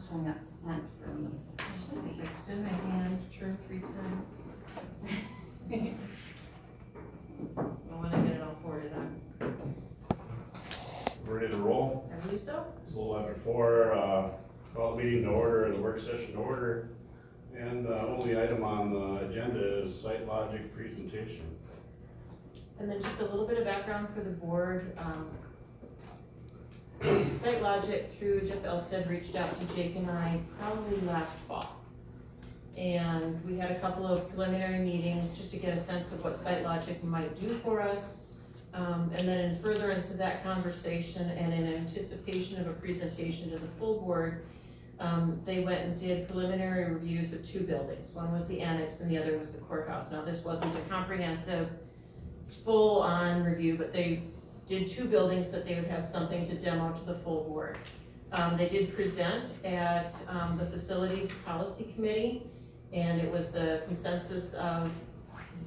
showing up sent for me. So I extend my hand, turn 3 times. When I get it all forwarded on. Ready to roll? I believe so. It's a little after 4, call the meeting to order, the work session to order. And only item on the agenda is site logic presentation. And then just a little bit of background for the board. Site Logic through Jeff Elstead reached out to Jake and I probably last fall. And we had a couple of preliminary meetings just to get a sense of what Site Logic might do for us. And then in furtherance of that conversation and in anticipation of a presentation to the full board, they went and did preliminary reviews of 2 buildings. One was the annex and the other was the courthouse. Now this wasn't a comprehensive, full-on review, but they did 2 buildings so that they would have something to demo to the full board. They did present at the Facilities Policy Committee, and it was the consensus of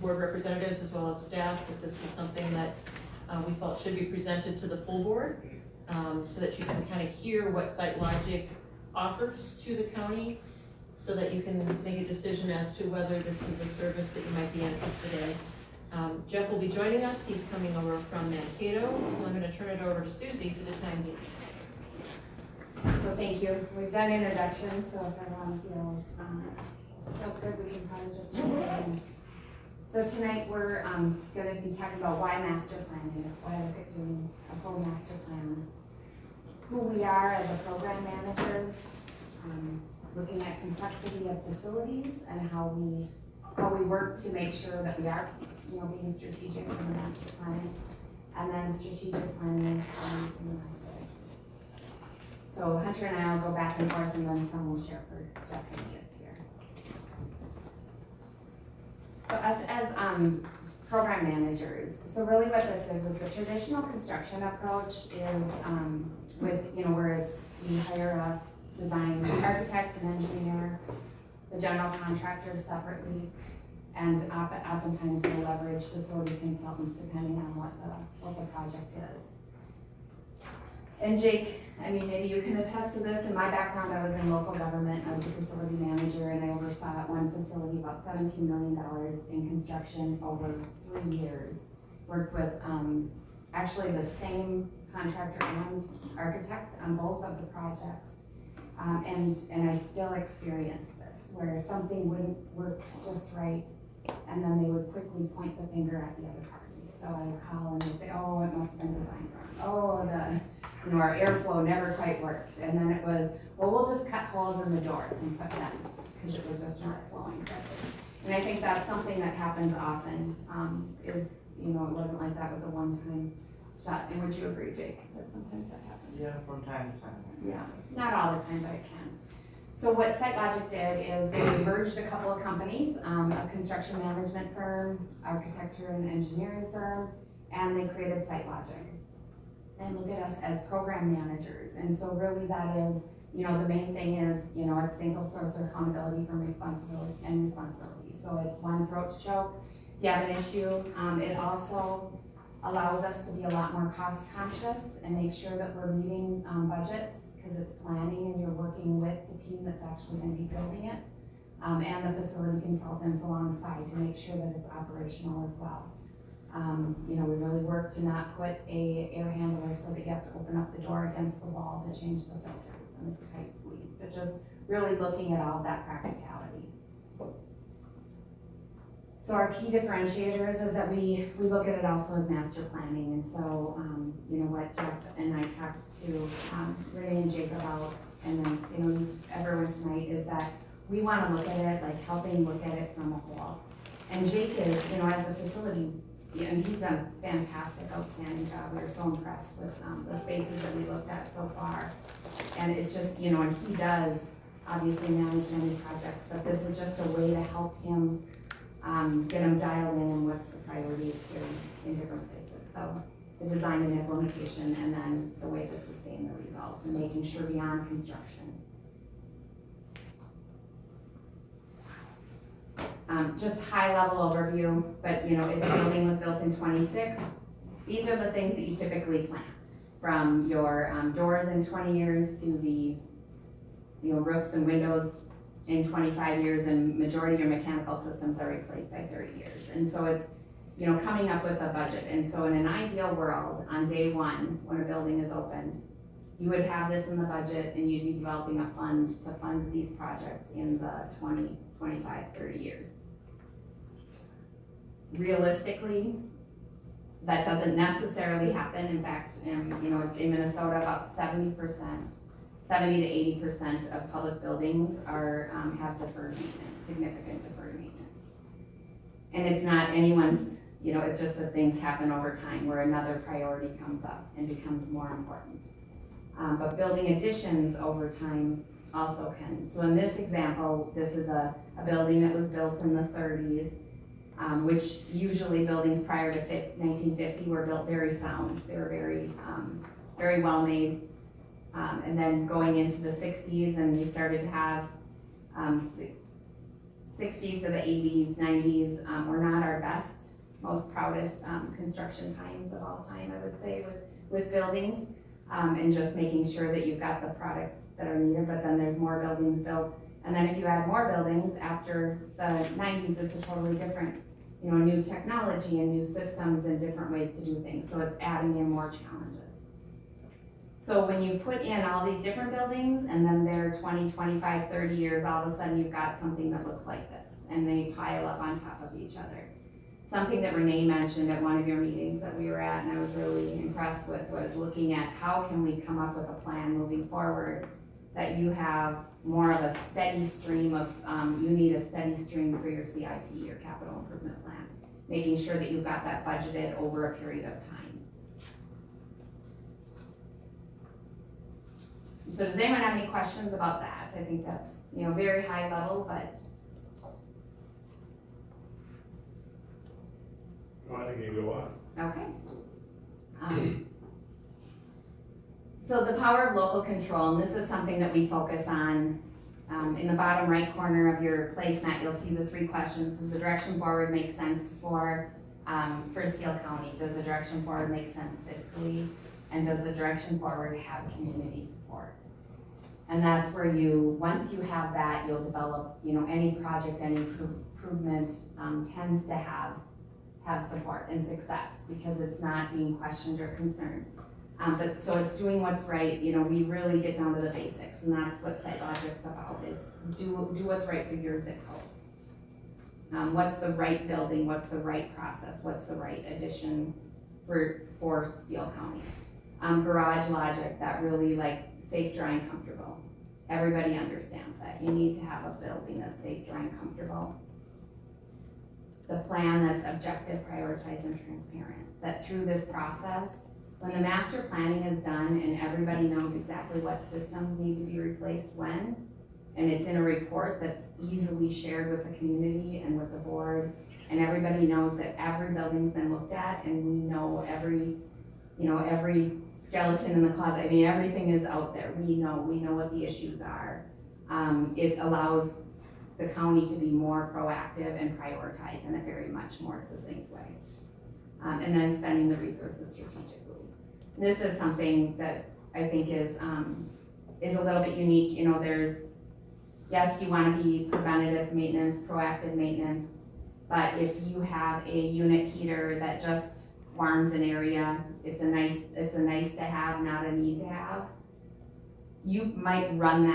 board representatives as well as staff that this was something that we felt should be presented to the full board, so that you can kind of hear what Site Logic offers to the county, so that you can make a decision as to whether this is a service that you might be interested in. Jeff will be joining us. He's coming over from Mankato, so I'm going to turn it over to Susie for the time being. So thank you. We've done introductions, so if everyone feels good, we can probably just jump in. So tonight we're going to be talking about why master planning, why look at doing a full master plan, who we are as a program manager, looking at complexity of facilities and how we work to make sure that we are, being strategic in the master planning, and then strategic planning in the ISA. So Hunter and I will go back and forth, and then some will share for Jeff when he gets here. So us as program managers, so really what this is the traditional construction approach is with, where it's, we hire a design architect and engineer, the general contractor separately, and oftentimes we'll leverage facility consultants depending on what the project is. And Jake, maybe you can attest to this. In my background, I was in local government. I was a facility manager, and I oversaw at one facility about $17 million in construction over 3 years. Worked with actually the same contractor and architect on both of the projects. And I still experience this, where something wouldn't work just right, and then they would quickly point the finger at the other party. So I would call and they'd say, oh, it must have been designed wrong. Oh, our airflow never quite worked. And then it was, well, we'll just cut holes in the doors and put vents, because it was just not flowing correctly. And I think that's something that happens often, it wasn't like that was a one-time shot. And would you agree, Jake, that sometimes that happens? Yeah, from time to time. Yeah, not all the time, but it can. So what Site Logic did is they merged a couple of companies, a construction management firm, architecture and engineering firm, and they created Site Logic. And look at us as program managers. And so really that is, the main thing is, it's single source of accountability from responsibility. So it's one throat to choke. If you have an issue, it also allows us to be a lot more cost conscious and make sure that we're meeting budgets, because it's planning and you're working with the team that's actually going to be building it, and the facility consultants alongside to make sure that it's operational as well. We really work to not put a air handler so that you have to open up the door against the wall to change the filters, and it's a tight squeeze, but just really looking at all that practicality. So our key differentiators is that we look at it also as master planning. And so, what Jeff and I talked to Renee and Jake about, and then, everyone tonight, is that we want to look at it, like helping look at it from a whole. And Jake is, as a facility, and he's done a fantastic, outstanding job. We were so impressed with the spaces that we looked at so far. And it's just, and he does obviously manage many projects, but this is just a way to help him get them dialed in and what's the priorities here in different places. So the design and implementation, and then the way to sustain the results and making sure beyond construction. Just high level overview, but if the building was built in 26, these are the things that you typically plan. From your doors in 20 years to the roofs and windows in 25 years, and majority of your mechanical systems are replaced by 30 years. And so it's, coming up with a budget. And so in an ideal world, on day one, when a building is opened, you would have this in the budget and you'd be developing a fund to fund these projects in the 20, 25, 30 years. Realistically, that doesn't necessarily happen. In fact, it's in Minnesota, about 70% to 80% of public buildings have deferred maintenance, significant deferred maintenance. And it's not anyone's, it's just that things happen over time where another priority comes up and becomes more important. But building additions over time also can. So in this example, this is a building that was built in the 30s, which usually buildings prior to 1950 were built very sound. They were very well made. And then going into the 60s, and we started to have 60s to the 80s, 90s were not our best, most proudest construction times of all time, I would say, with buildings. And just making sure that you've got the products that are needed, but then there's more buildings built. And then if you add more buildings after the 90s, it's a totally different, new technology and new systems and different ways to do things. So it's adding in more challenges. So when you put in all these different buildings and then they're 20, 25, 30 years, all of a sudden you've got something that looks like this and they pile up on top of each other. Something that Renee mentioned at one of your meetings that we were at and I was really impressed with was looking at how can we come up with a plan moving forward that you have more of a steady stream of, you need a steady stream for your CIP, your capital improvement plan, making sure that you've got that budgeted over a period of time. So does anyone have any questions about that? I think that's, very high level, but. I think you go on. Okay. So the power of local control, and this is something that we focus on. In the bottom right corner of your placemat, you'll see the 3 questions. Does the direction forward make sense for Steele County? Does the direction forward make sense fiscally? And does the direction forward have community support? And that's where once you have that, you'll develop, any project, any improvement tends to have support and success because it's not being questioned or concerned. But so it's doing what's right, we really get down to the basics, and that's what SiteLogic's about. It's do what's right for your zip code. What's the right building, what's the right process, what's the right addition for Steele County. Garage logic, that really safe, dry, and comfortable. Everybody understands that. You need to have a building that's safe, dry, and comfortable. The plan that's objective, prioritized, and transparent. That through this process, when the master planning is done and everybody knows exactly what systems need to be replaced when, and it's in a report that's easily shared with the community and with the board, and everybody knows that every building's been looked at and we know every skeleton in the closet. I mean, everything is out there. We know what the issues are. It allows the county to be more proactive and prioritize in a very much more succinct way. And then spending the resources strategically. This is something that I think is a little bit unique. Yes, you want to be preventative maintenance, proactive maintenance, but if you have a unit heater that just warms an area, it's a nice to have, not a need to have, you might run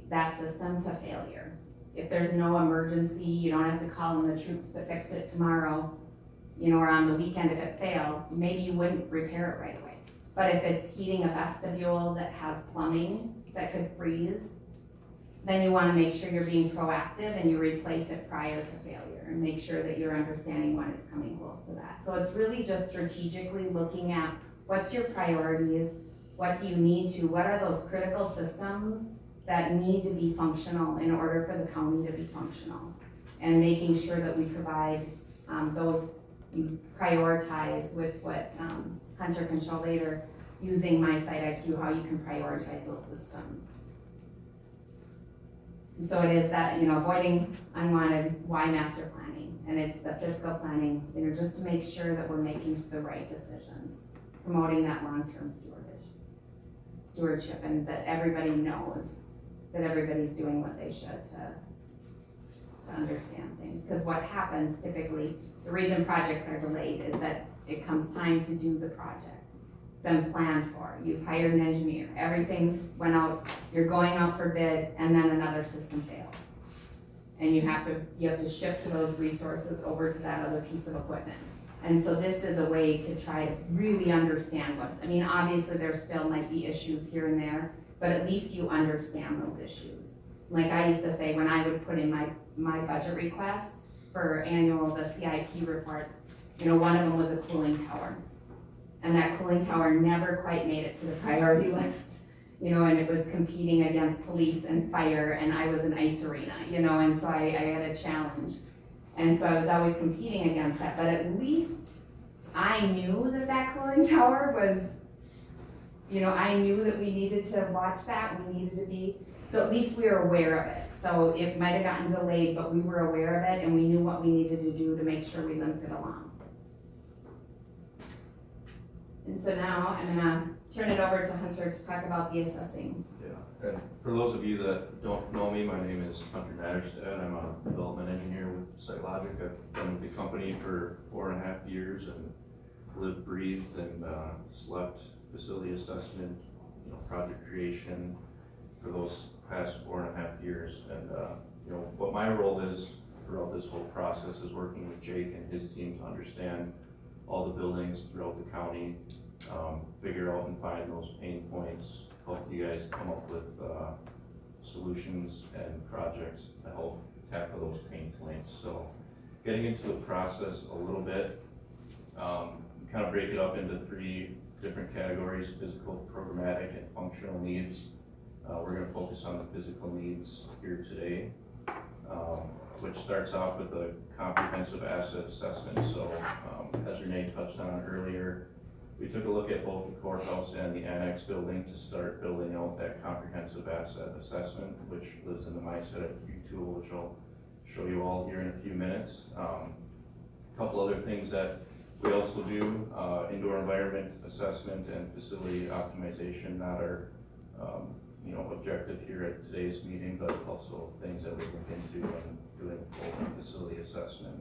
that system to failure. If there's no emergency, you don't have to call in the troops to fix it tomorrow, or on the weekend if it failed, maybe you wouldn't repair it right away. But if it's heating a vestibule that has plumbing that could freeze, then you want to make sure you're being proactive and you replace it prior to failure and make sure that you're understanding when it's coming close to that. So it's really just strategically looking at what's your priorities, what do you need to, what are those critical systems that need to be functional in order for the county to be functional, and making sure that we provide those, you prioritize with what Hunter can show later, using My Site IQ, how you can prioritize those systems. And so it is that, avoiding unwanted why master planning, and it's the fiscal planning, just to make sure that we're making the right decisions, promoting that long-term stewardship, and that everybody knows that everybody's doing what they should to understand things. Because what happens typically, the reason projects are delayed is that it comes time to do the project. It's been planned for, you've hired an engineer, everything's went out, you're going out for bid, and then another system fails. And you have to shift those resources over to that other piece of equipment. And so this is a way to try to really understand I mean, obviously there still might be issues here and there, but at least you understand those issues. Like I used to say, when I would put in my budget requests for the CIP reports, one of them was a cooling tower. And that cooling tower never quite made it to the priority list, and it was competing against police and fire, and I was an ice arena, and so I had a challenge. And so I was always competing against that, but at least I knew that cooling tower was, I knew that we needed to watch that, we needed to be, so at least we were aware of it. So it might have gotten delayed, but we were aware of it and we knew what we needed to do to make sure we limped it along. And so now I'm gonna turn it over to Hunter to talk about the assessing. Yeah, and for those of you that don't know me, my name is Hunter Natterstedt. I'm a development engineer with SiteLogic. I've been with the company for 4.5 years and lived, breathed, and slept facility assessment, project creation for those past 4.5 years. And what my role is throughout this whole process is working with Jake and his team to understand all the buildings throughout the county, figure out and find those pain points, help you guys come up with solutions and projects to help tackle those pain points. So getting into the process a little bit, kind of break it up into 3 different categories: physical, programmatic, and functional needs. We're going to focus on the physical needs here today, which starts off with a comprehensive asset assessment. So as Renee touched on earlier, we took a look at both the courthouse and the annex building to start building out that comprehensive asset assessment, which lives in the MySetIQ tool, which I'll show you all here in a few minutes. A couple other things that we also do, indoor environment assessment and facility optimization, not our objective here at today's meeting, but also things that we look into when doing full facility assessment.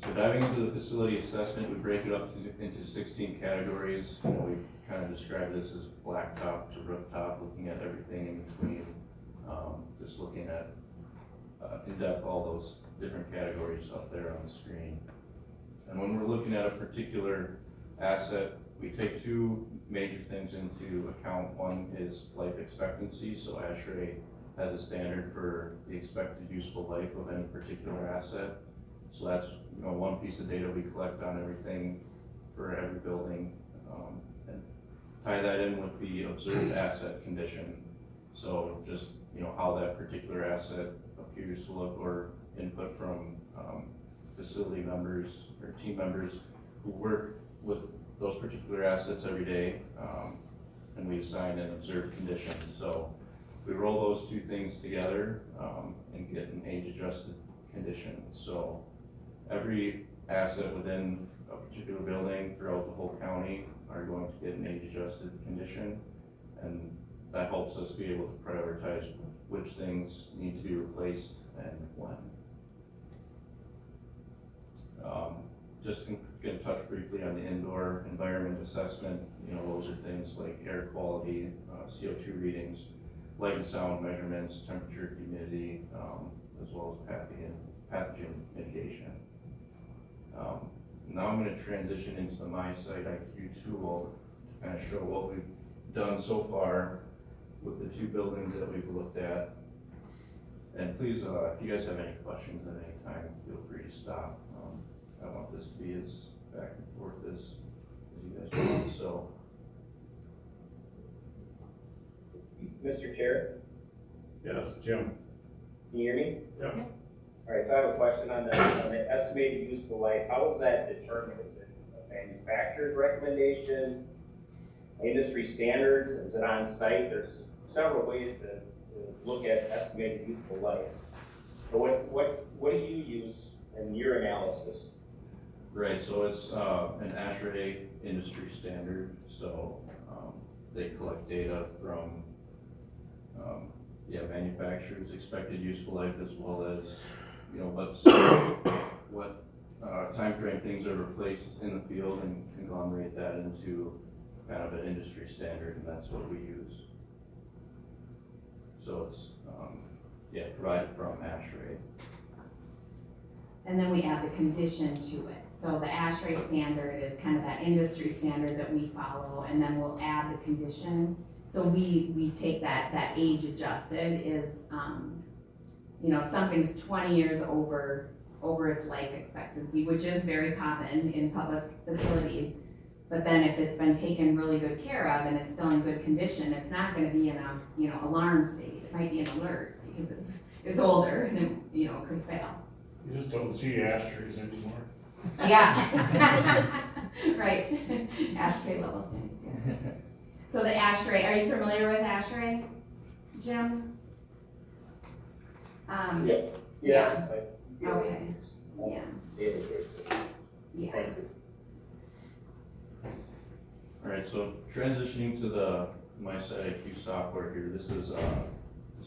So diving into the facility assessment, we break it up into 16 categories. We kind of describe this as blacktop to rooftop, looking at everything in between, just looking at in depth all those different categories up there on the screen. And when we're looking at a particular asset, we take 2 major things into account. One is life expectancy. So ASHRAE has a standard for the expected useful life of any particular asset. So that's one piece of data we collect on everything for every building, and tie that in with the observed asset condition. So just how that particular asset appears to look, or input from facility members or team members who work with those particular assets every day, and we assign an observed condition. So we roll those 2 things together and get an age-adjusted condition. So every asset within a particular building throughout the whole county are going to get an age-adjusted condition, and that helps us be able to prioritize which things need to be replaced and when. Just going to touch briefly on the indoor environment assessment. Those are things like air quality, CO2 readings, light and sound measurements, temperature, humidity, as well as pathogen mitigation. Now I'm going to transition into the MySetIQ tool to kind of show what we've done so far with the 2 buildings that we've looked at. And please, if you guys have any questions at any time, feel free to stop. I want this to be as back and forth as you guys want. So, Mr. Chair, Yes, Jim. can you hear me? Yep. All right, so I have a question on the estimated useful life. How is that determined? Is it a manufacturer's recommendation, industry standards? Is it on site? There's several ways to look at estimated useful life. So what do you use in your analysis? right, so it's an ASHRAE industry standard. So they collect data from manufacturer's expected useful life as well as, you know, what timeframe things are replaced in the field and conglomerate that into kind of an industry standard, and that's what we use. So it's, provided from ASHRAE. And then we add the condition to it. So the ASHRAE standard is kind of that industry standard that we follow, and then we'll add the condition. So we take that age adjusted is, you know, something's 20 years over its life expectancy, which is very common in public facilities. But then if it's been taken really good care of and it's still in good condition, it's not gonna be in a, you know, alarm state. It might be an alert because it's older and it, you know, could fail. You just don't see ashtrays anymore. Yeah. Right. ASHRAE level standards, yeah. So the ASHRAE, are you familiar with ASHRAE, Jim? Yep. Yeah. I- Okay. Yeah. Daily basis. Yeah. Thank you. Alright, so transitioning to my site IQ software here, this is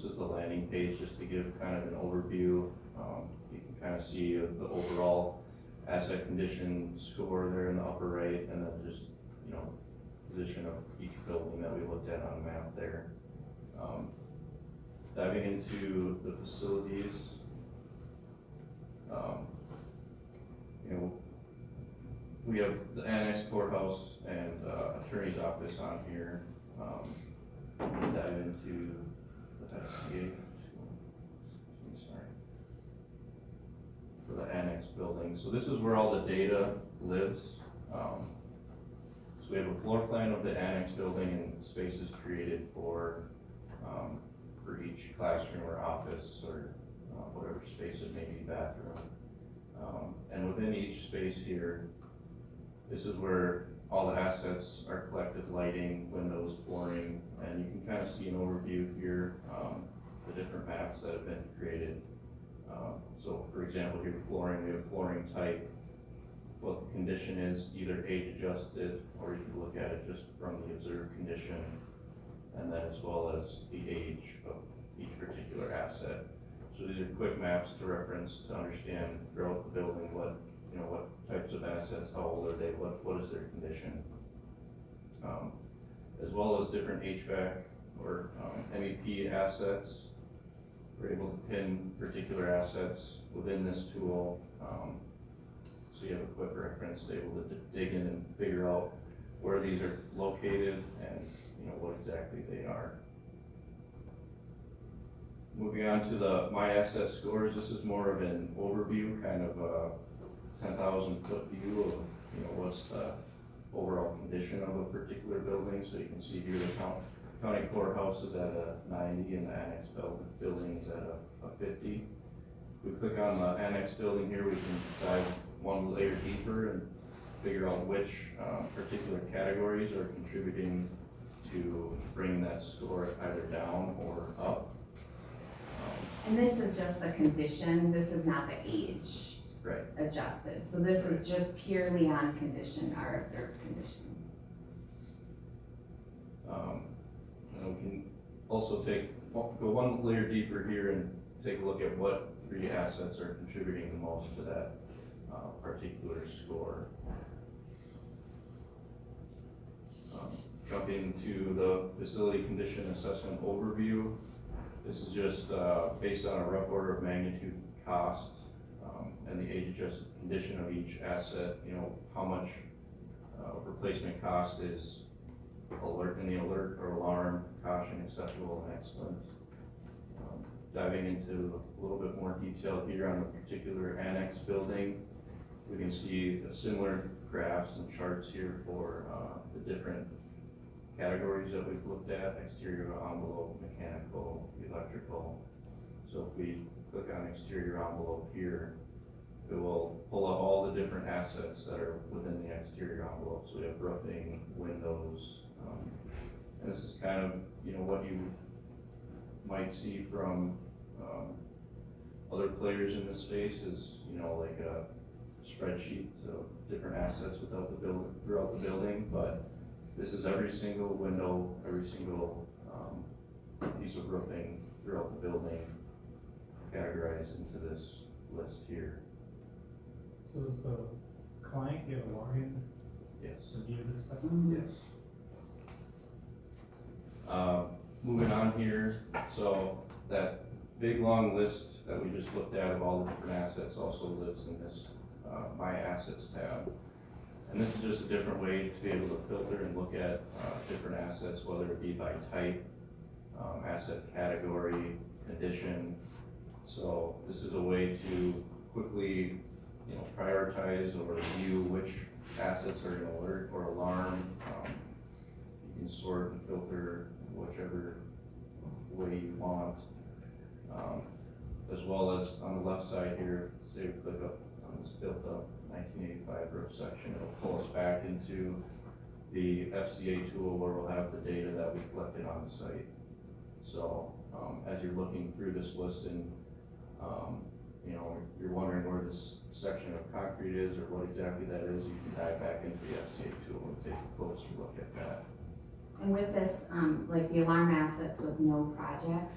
the landing page just to give kind of an overview. You can kind of see the overall asset condition score there in the upper right, and then just, you know, position of each building that we looked at on the map there. Diving into the facilities, you know, we have the annex courthouse and attorney's office on here. Dive into the SCA, sorry, for the annex building. So this is where all the data lives. So we have a floor plan of the annex building and spaces created for each classroom or office or whatever space it may be, bathroom. And within each space here, this is where all the assets are collected: lighting, windows, flooring, and you can kind of see an overview here, the different maps that have been created. So for example, here flooring, we have flooring type, what the condition is, either age adjusted, or you can look at it just from the observed condition, and then as well as the age of each particular asset. So these are quick maps to reference to understand throughout the building what types of assets, how old are they, what is their condition. As well as different HVAC or MEP assets. We're able to pin particular assets within this tool. So you have a quick reference, able to dig in and figure out where these are located and, you know, what exactly they are. Moving on to the My Asset Scores, this is more of an overview, kind of a 10,000 foot view of, you know, what's the overall condition of a particular building. So you can see here the county courthouse is at a 90 and the annex building is at a 50. If we click on the annex building here, we can dive one layer deeper and figure out which particular categories are contributing to bringing that score either down or up. And this is just the condition, this is not the age. Right. Adjusted, so this is just purely on condition, our observed condition. And we can also go one layer deeper here and take a look at what 3 assets are contributing the most to that particular score. Jumping to the facility condition assessment overview. This is just based on a rough order of magnitude cost and the age adjusted condition of each asset. You know, how much replacement cost is in the alert or alarm, caution, acceptable, and excellent. Diving into a little bit more detail here on the particular annex building, we can see similar graphs and charts here for the different categories that we've looked at: exterior envelope, mechanical, electrical. So if we click on exterior envelope here, it will pull up all the different assets that are within the exterior envelope. So we have roofing, windows, and this is kind of, you know, what you might see from other players in this space is, you know, like a spreadsheet of different assets throughout the building, but this is every single window, every single piece piece of roofing throughout the building categorized into this list here. So does the client get a login Yes. to view this stuff? Yes. Moving on here, so that big long list that we just looked at of all the different assets also lives in this, My Assets tab. And this is just a different way to be able to filter and look at, different assets, whether it be by type, asset category, condition. So this is a way to quickly, prioritize or view which assets are gonna alert or alarm. You can sort and filter whichever way you want. As well as on the left side here, say we click up on this built up 1985 roof section, it'll pull us back into the FCA tool where we'll have the data that we collected on the site. So, as you're looking through this list and, you're wondering where this section of concrete is or what exactly that is, you can dive back into the FCA tool and take a closer look at that. And with this, like the alarm assets with no projects,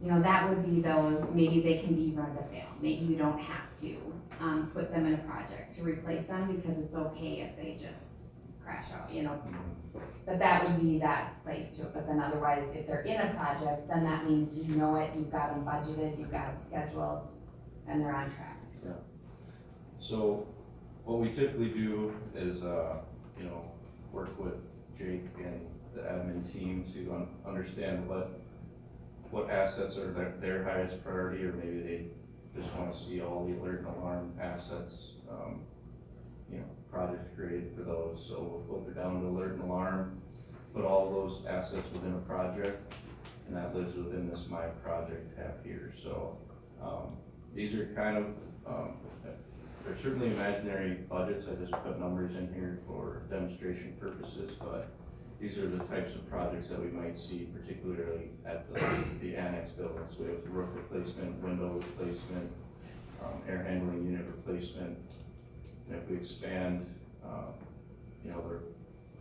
that would be those, maybe they can be run to fail. Maybe you don't have to, put them in a project to replace them because it's okay if they just crash out, But that would be that place to it, but then otherwise, if they're in a project, then that means you know it, you've got them budgeted, you've got them scheduled, and they're on track. So what we typically do is, work with Jake and the admin team to understand what assets are their highest priority, or maybe they just wanna see all the alert and alarm assets, projects created for those. So we'll filter down to alert and alarm, put all those assets within a project, and that lives within this My Project tab here. So, these are kind of, they're certainly imaginary budgets. I just put numbers in here for demonstration purposes, but these are the types of projects that we might see, particularly at the annex buildings. We have roof replacement, window replacement, air handling unit replacement. And if we expand, there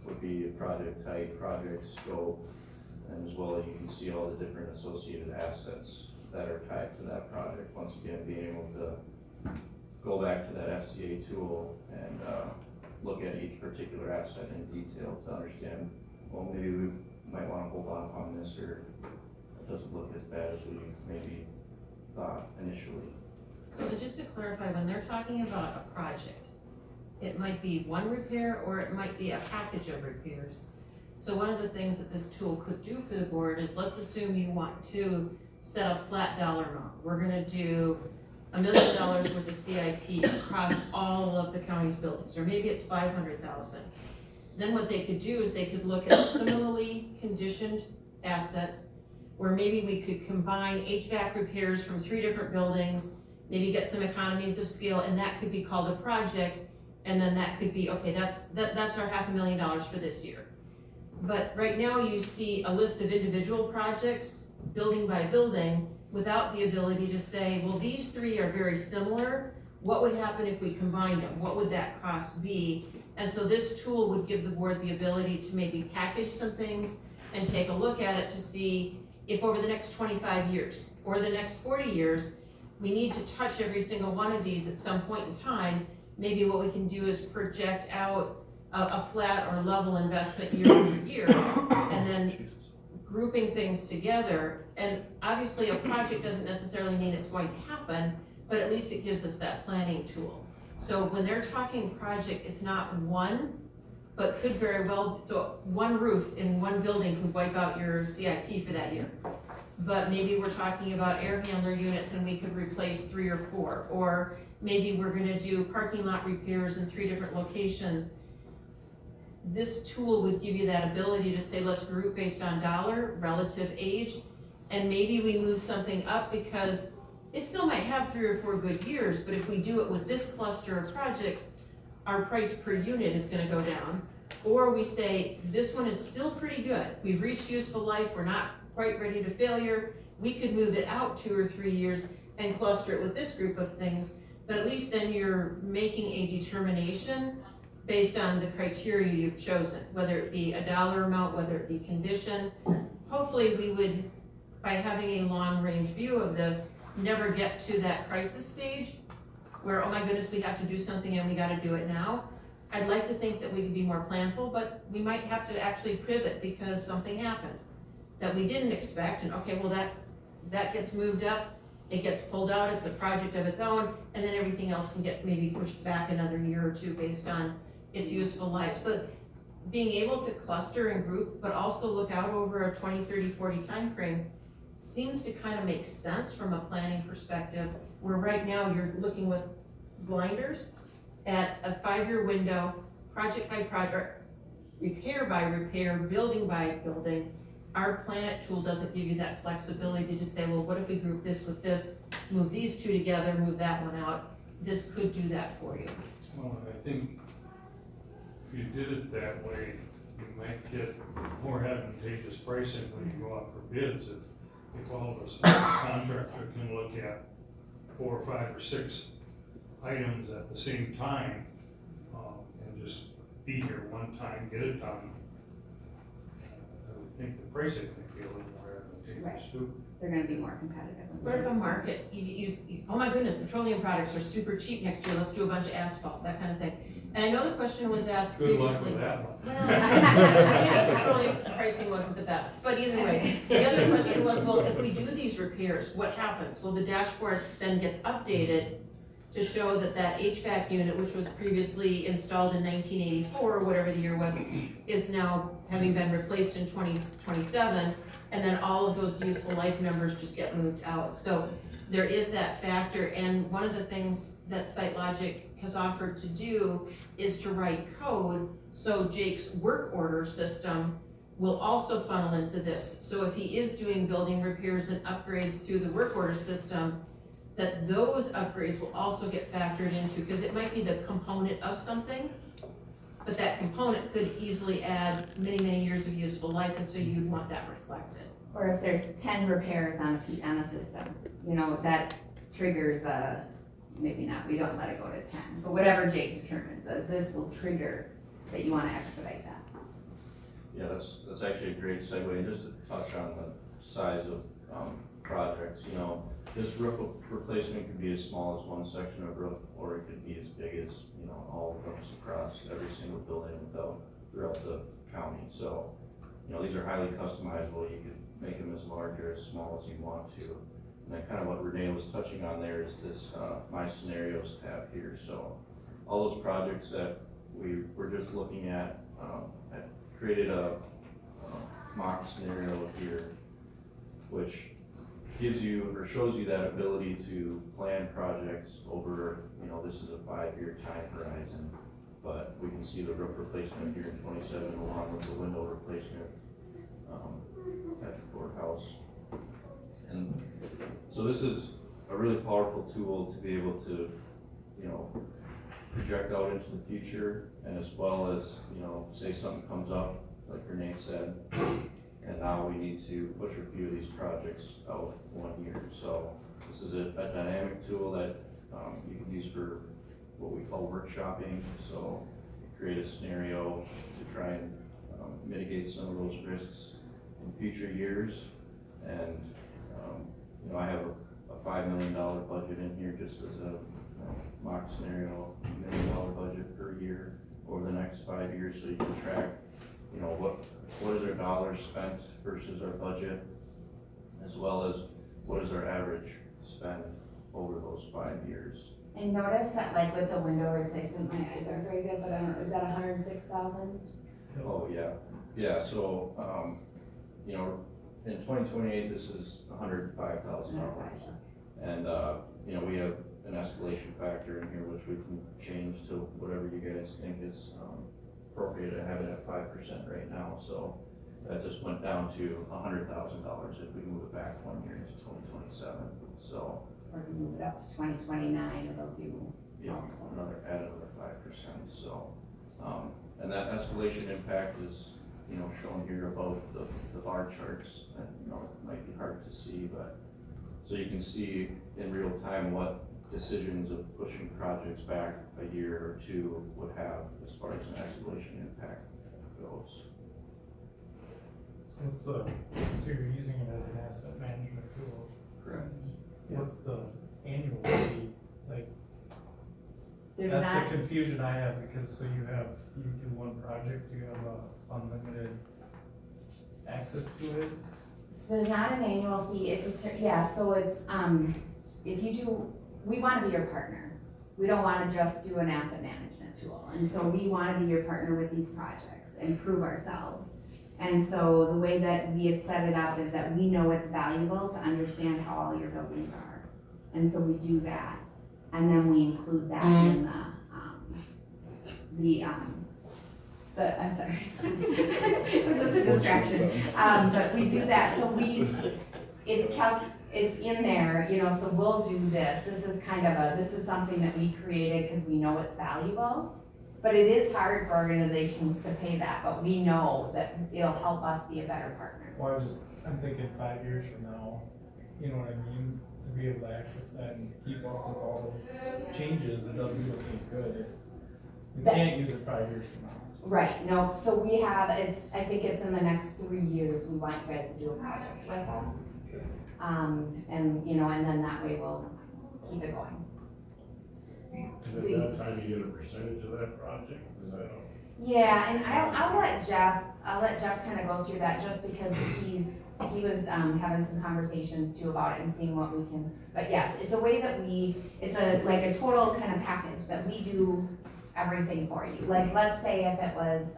would be a project type, project scope, and as well, you can see all the different associated assets that are tied to that project. Once again, being able to go back to that FCA tool and look at each particular asset in detail to understand, well, maybe we might want to hold off on this, or it doesn't look as bad as we maybe thought initially. So just to clarify, when they're talking about a project, it might be one repair or it might be a package of repairs. So one of the things that this tool could do for the board is, let's assume you want to set a flat dollar amount. We're gonna do $1 million worth of CIP across all of the county's buildings, or maybe it's 500,000. Then what they could do is they could look at similarly conditioned assets, where maybe we could combine HVAC repairs from 3 different buildings, maybe get some economies of scale, and that could be called a project. And then that could be, okay, that's our $500,000 for this year. But right now you see a list of individual projects, building by building, without the ability to say, well, these 3 are very similar. What would happen if we combined them? What would that cost be? And so this tool would give the board the ability to maybe package some things and take a look at it to see if over the next 25 years or the next 40 years, we need to touch every single one of these at some point in time. Maybe what we can do is project out a flat or level investment year over year, and then grouping things together. And obviously a project doesn't necessarily mean it's going to happen, but at least it gives us that planning tool. So when they're talking project, it's not one, but could very well, so one roof in one building could wipe out your CIP for that year. But maybe we're talking about air handler units and we could replace 3 or 4, or maybe we're gonna do parking lot repairs in 3 different locations. This tool would give you that ability to say, let's group based on dollar, relative age, and maybe we move something up because it still might have 3 or 4 good years, but if we do it with this cluster of projects, our price per unit is gonna go down. Or we say, this one is still pretty good. We've reached useful life, we're not quite ready to failure. We could move it out 2 or 3 years and cluster it with this group of things, but at least then you're making a determination based on the criteria you've chosen, whether it be a dollar amount, whether it be condition. Hopefully we would by having a long-range view of this, never get to that crisis stage where, oh my goodness, we have to do something and we gotta do it now. I'd like to think that we can be more planful, but we might have to actually pivot because something happened that we didn't expect, and okay, well, that gets moved up, it gets pulled out, it's a project of its own, and then everything else can get maybe pushed back another year or two based on its useful life. So being able to cluster and group, but also look out over a 20, 30, 40 timeframe seems to kind of make sense from a planning perspective, where right now you're looking with blinders at a 5-year window, project by project, repair by repair, building by building. Our Planet tool doesn't give you that flexibility to say, well, what if we group this with this, move these two together, move that one out? This could do that for you. Well, I think if you did it that way, you might get more advantageous pricing when you go out for bids. If all of us, contractor can look at 4 or 5 or 6 items at the same time, and just be here one time, get it done. I would think the pricing might be a little more advantageous too. They're gonna be more competitive. What if a market, oh my goodness, petroleum products are super cheap next year, let's do a bunch of asphalt, that kind of thing. And I know the question was asked Good previously. luck with that one. Well, yeah, petroleum pricing wasn't the best, but either way, the other question was, well, if we do these repairs, what happens? Well, the dashboard then gets updated to show that that HVAC unit, which was previously installed in 1984, or whatever the year was, is now having been replaced in 2027, and then all of those useful life numbers just get moved out. So there is that factor, and one of the things that SiteLogic has offered to do is to write code, so Jake's work order system will also funnel into this. So if he is doing building repairs and upgrades through the work order system, that those upgrades will also get factored into, because it might be the component of something, but that component could easily add many, many years of useful life, and so you'd want that reflected. Or if there's 10 repairs on a system, you know, that triggers maybe not, we don't let it go to 10, but whatever Jake determines, as this will trigger that you wanna expedite that. Yeah, that's actually a great segue, and just to touch on the size of, projects, you know, this roof replacement could be as small as one section of roof, or it could be as big as, you know, all roofs across every single building throughout the county. So, you know, these are highly customizable. You could make them as large or as small as you want to. And then kind of what Renee was touching on there is this, My Scenarios tab here. So all those projects that we were just looking at, I created a mock scenario here, which gives you or shows you that ability to plan projects over, you know, this is a 5-year time horizon, but we can see the roof replacement here in 27 along with the window replacement at the courthouse. And so this is a really powerful tool to be able to, you know, project out into the future, and as well as, you know, say something comes up, like Renee said, and now we need to push a few of these projects out 1 year. So this is a dynamic tool that you can use for what we call workshopping. So create a scenario to try and mitigate some of those risks in future years. And you know, I have a $5 million budget in here just as a mock scenario, $1 million budget per year over the next 5 years, so you can track, you know, what is our dollars spent versus our budget, as well as what is our average spend over those 5 years. And notice that like with the window replacement, my eyes aren't very good, but I don't know, is that 106,000? Oh, yeah, so, you know, in 2028, this is $105,000. And, you know, we have an escalation factor in here, which we can change to whatever you guys think is appropriate. I have it at 5% right now, so that just went down to $100,000 if we move it back 1 year into 2027, so. Or we move it up to 2029, it'll do. Yeah, add another 5%, so, and that escalation impact is, you know, shown here above the bar charts, and, you know, it might be hard to see, but, so you can see in real time what decisions of pushing projects back a year or two would have as far as an escalation impact goes. So you're using it as an asset management tool. Correct. What's the annual fee? Like, There's that's not, the confusion I have, because so you do one project, you have unlimited access to it. so there's not an annual fee, so it's, if you do, we wanna be your partner. We don't wanna just do an asset management tool, and so we wanna be your partner with these projects and prove ourselves. And so the way that we have set it up is that we know it's valuable to understand how all your buildings are. And so we do that, and then we include that in I'm sorry. It was just a distraction. But we do that, so it's in there, so we'll do this. This is something that we created because we know it's valuable. But it is hard for organizations to pay that, but we know that it'll help us be a better partner. Well, I'm thinking 5 years from now, you know what I mean? To be able to access that and keep up with all those changes, it doesn't do us any good if we can't use it 5 years from now. Right, no, so we have, I think it's in the next 3 years, we want you guys to do a project with us. And then that way we'll keep it going. And at that time, you get a percentage of that project, is that? Yeah, and I'll let Jeff kind of go through that, just because he was having some conversations too about it and seeing what we can, but yes, it's a way that it's like a total kind of package that we do everything for you. Like, let's say if it was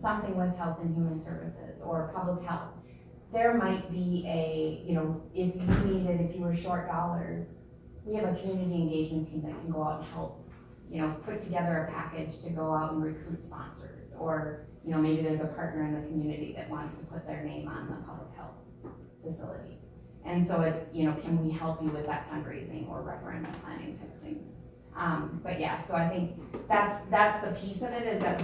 something with Health and Human Services or public health, there might be if you were short dollars, we have a community engagement team that can go out and help, put together a package to go out and recruit sponsors, or, maybe there's a partner in the community that wants to put their name on the public health facilities. And so it's, can we help you with that fundraising or referendum planning type things? But yeah, so I think that's the piece of it, is that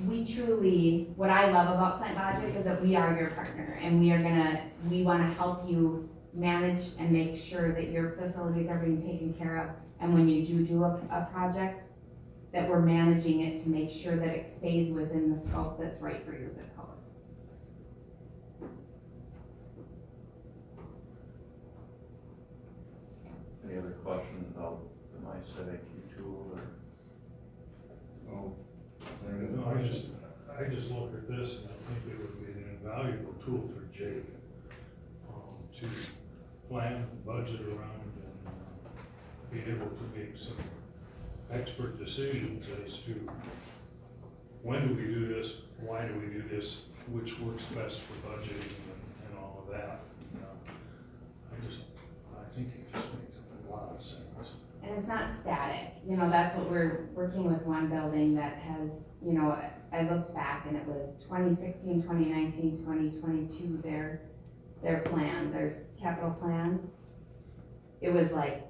we truly, what I love about Site Logic is that we are your partner, and we wanna help you manage and make sure that your facilities are being taken care of. And when you do a project, that we're managing it to make sure that it stays within the scope that's right for your zip code. Any other questions about the MySite IQ tool or? Oh. No, I just look at this and I think it would be an invaluable tool for Jake, to plan, budget around, and be able to make some expert decisions as to when do we do this, why do we do this, which works best for budgeting and all of that. I think it just makes a lot of sense. And it's not static, that's what we're working with one building that has, I looked back and it was 2016, 2019, 2022, their plan, their capital plan. It was like,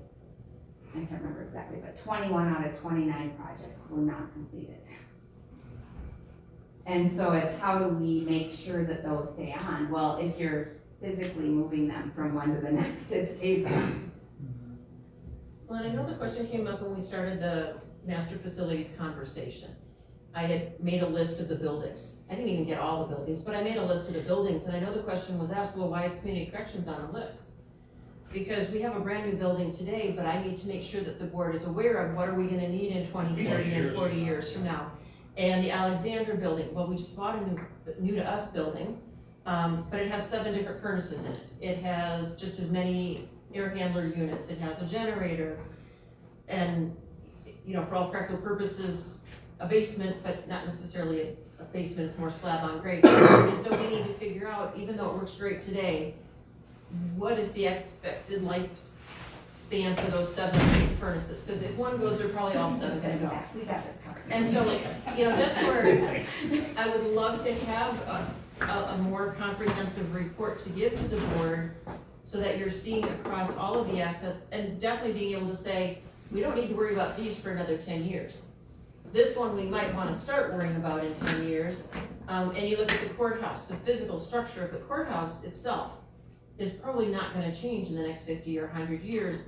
I can't remember exactly, but 21 out of 29 projects were not completed. And so it's how do we make sure that those stay on? Well, if you're physically moving them from one to the next, it stays on. Well, and I know the question came up when we started the master facilities conversation. I had made a list of the buildings. I didn't even get all the buildings, but I made a list of the buildings, and I know the question was asked, well, why is community corrections on the list? Because we have a brand new building today, but I need to make sure that the board is aware of what are we gonna need in 20, 30, and 40 years from now. And the Alexander building, well, we just bought a new to us building, but it has 7 different furnaces in it. It has just as many air handler units, it has a generator, and, for all practical purposes, a basement, but not necessarily a basement, it's more slab on grade. And so we need to figure out, even though it works great today, what is the expected lifespan for those 7 furnaces? Because if one goes, they're probably all 7 gonna go. We got this covered. And so, that's where I would love to have a more comprehensive report to give to the board, so that you're seeing across all of the assets, and definitely being able to say, we don't need to worry about these for another 10 years. This one we might wanna start worrying about in 10 years. And you look at the courthouse, the physical structure of the courthouse itself is probably not gonna change in the next 50 or 100 years,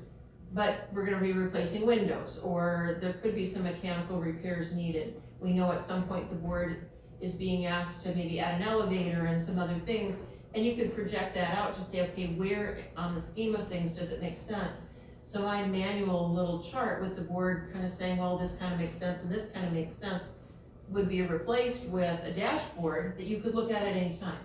but we're gonna be replacing windows, or there could be some mechanical repairs needed. We know at some point the board is being asked to maybe add an elevator and some other things, And you could project that out to say, okay, where on the scheme of things does it make sense? So my manual little chart with the board kind of saying, well, this kind of makes sense and this kind of makes sense, would be replaced with a dashboard that you could look at any time.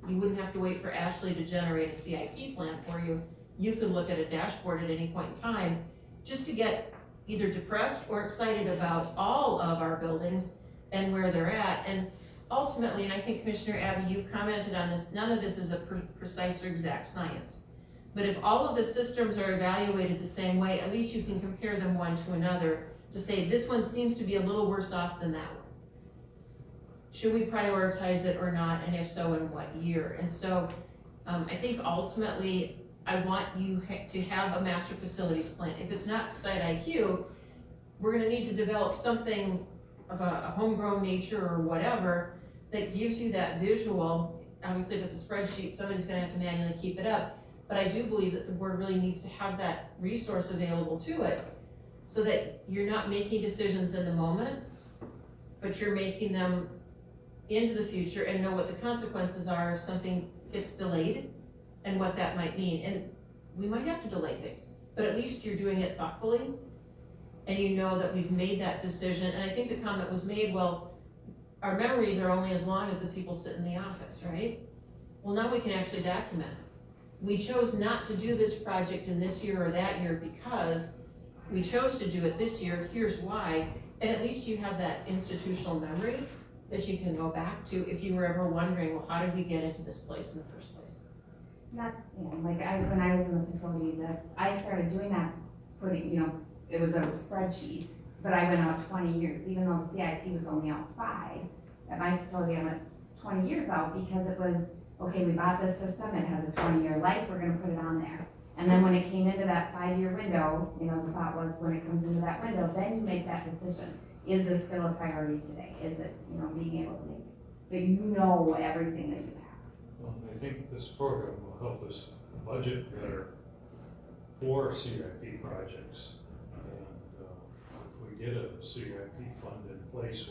You wouldn't have to wait for Ashley to generate a CIP plan for you. You could look at a dashboard at any point in time, just to get either depressed or excited about all of our buildings and where they're at. And ultimately, and I think Commissioner Abbey, you commented on this, none of this is a precise or exact science. But if all of the systems are evaluated the same way, at least you can compare them one to another to say, this one seems to be a little worse off than that one. Should we prioritize it or not, and if so, in what year? And so, I think ultimately, I want you to have a master facilities plan. If it's not Site IQ, we're gonna need to develop something of a homegrown nature or whatever that gives you that visual. Obviously, if it's a spreadsheet, somebody's gonna have to manually keep it up. But I do believe that the board really needs to have that resource available to it, so that you're not making decisions in the moment, but you're making them into the future and know what the consequences are if something gets delayed and what that might mean. And we might have to delay things, but at least you're doing it thoughtfully and you know that we've made that decision. And I think the comment was made, well, our memories are only as long as the people sit in the office, right? Well, now we can actually document it. We chose not to do this project in this year or that year because we chose to do it this year, here's why. And at least you have that institutional memory that you can go back to if you were ever wondering, well, how did we get into this place in the first place? That's, like when I was in the facility, I started doing that, it was a spreadsheet, but I went out 20 years, even though the CIP was only out 5. At my facility, I went 20 years out because it was, okay, we bought this system, it has a 20-year life, we're gonna put it on there. And then when it came into that 5-year window, the thought was when it comes into that window, then you make that decision. Is this still a priority today? Is it, being able to make it? But you know everything that you have. Well, I think this program will help us budget better for CIP projects. And if we get a CIP fund in place,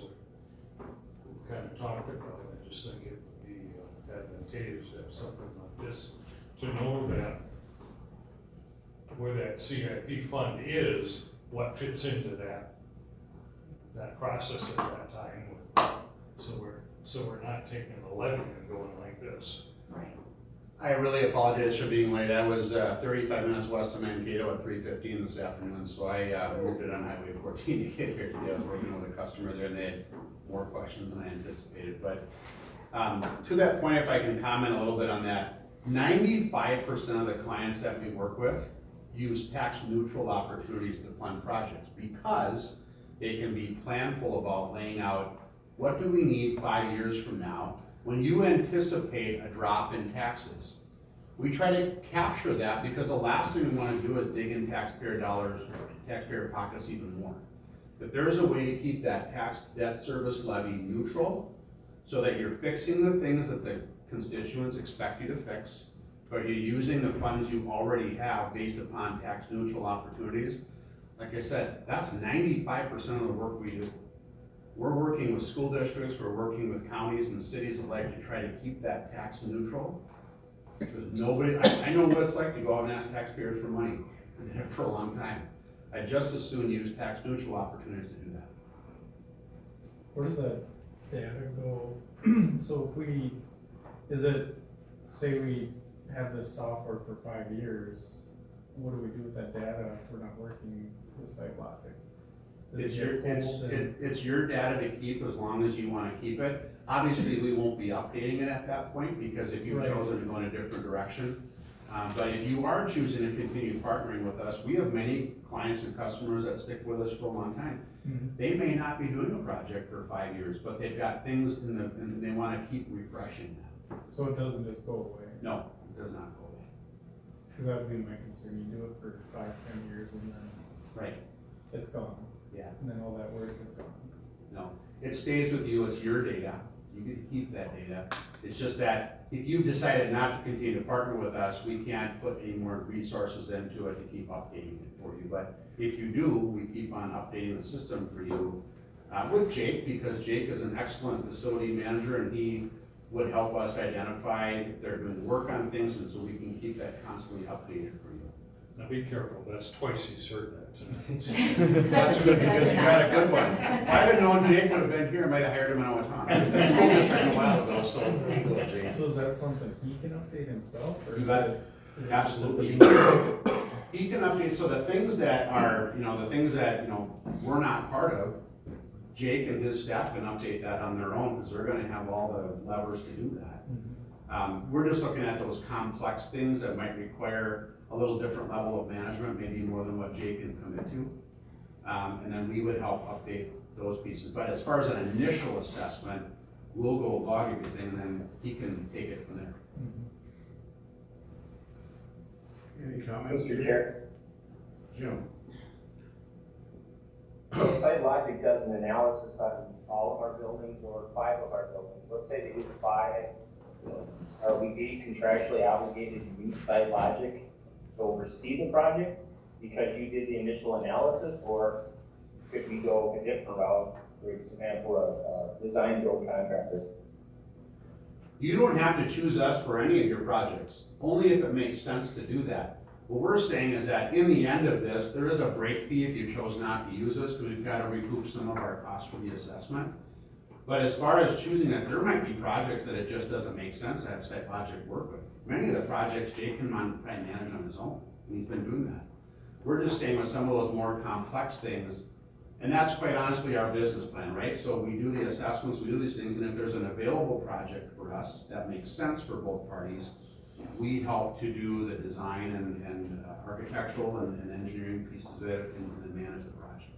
we've kind of talked about it, I just think it would be advantageous to have something like this, to know that where that CIP fund is, what fits into that process at that time with, so we're not taking the levy and going like this. Right. I really apologize for being late. I was 35 minutes west of Mankato at 3:15 this afternoon, so I moved it on Highway 14 to get here today. I was working with a customer there, and they had more questions than I anticipated. But to that point, if I can comment a little bit on that, 95% of the clients that we work with use tax neutral opportunities to fund projects because they can be planful about laying out what do we need 5 years from now. When you anticipate a drop in taxes, we try to capture that because the last thing we want to do is dig in taxpayer dollars, taxpayer pockets even more. If there is a way to keep that tax debt service levy neutral so that you're fixing the things that the constituents expect you to fix, but you're using the funds you already have based upon tax neutral opportunities, like I said, that's 95% of the work we do. We're working with school districts, we're working with counties and cities alike to try to keep that tax neutral. Because nobody, I know what it's like to go out and ask taxpayers for money. I did it for a long time. I just as soon use tax neutral opportunities to do that. Where does that data go? So is it, say we have this software for 5 years, what do we do with that data if we're not working with SiteLogic? It's your data to keep as long as you want to keep it. Obviously, we won't be updating it at that point because if you've chosen to go in a different direction. But if you are choosing to continue partnering with us, we have many clients and customers that stick with us for a long time. Mm-hmm. They may not be doing a project for 5 years, but they've got things and they want to keep refreshing them. So it doesn't just go away? No, it does not go away. Because that would be my concern, you do it for 5-10 years and then Right. it's gone. Yeah. And then all that work is gone. No, it stays with you, it's your data, you get to keep that data. It's just that if you've decided not to continue to partner with us, we can't put any more resources into it to keep updating it for you. But if you do, we keep on updating the system for you with Jake, because Jake is an excellent facility manager and he would help us identify if they're doing work on things, and so we can keep that constantly updated for you. Now be careful, that's twice he's heard that tonight. That's good, because you got a good one. If I'd have known Jake would have been here, I might have hired him in Owatonna. I did school district a while ago, so there you go, Jake. So is that something he can update himself, or You is got it? is it just Absolutely. the- He can update, so the things that are, the things that, we're not part of, Jake and his staff can update that on their own, because they're gonna have all the levers to do that. We're just looking at those complex things that might require a little different level of management, maybe more than what Jake can commit to. And then we would help update those pieces, but as far as an initial assessment, we'll go log everything, then he can take it from there. Any comments? Mr. Chair, Jim? SiteLogic does an analysis on all of our buildings or 5 of our buildings. Let's say they use 5, are we contractually obligated to use SiteLogic to oversee the project because you did the initial analysis, or could we go a different route, for example, a design build contractor? You don't have to choose us for any of your projects, only if it makes sense to do that. What we're saying is that in the end of this, there is a break fee if you chose not to use us, because we've got to recoup some of our costs for the assessment. But as far as choosing it, there might be projects that it just doesn't make sense to have SiteLogic work with. Many of the projects Jake can manage on his own, and he's been doing that. We're just saying with some of those more complex things, and that's quite honestly our business plan, right? So we do the assessments, we do these things, and if there's an available project for us that makes sense for both parties, we help to do the design and architectural and engineering pieces of it, and then manage the project.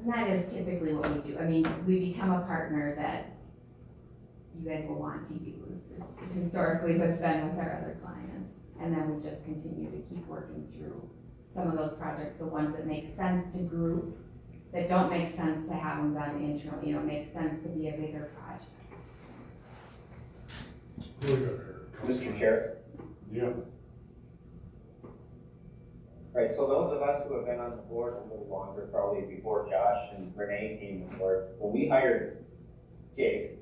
And that is typically what we do. I mean, we become a partner that you guys will want to use. It's historically what's been with our other clients. And then we just continue to keep working through some of those projects, the ones that make sense to group, that don't make sense to have them done internally, make sense to be a bigger project. Mr. Chair? Jim? Right, so those of us who have been on the board a little longer, probably before Josh and Renee came on board, when we hired Jake,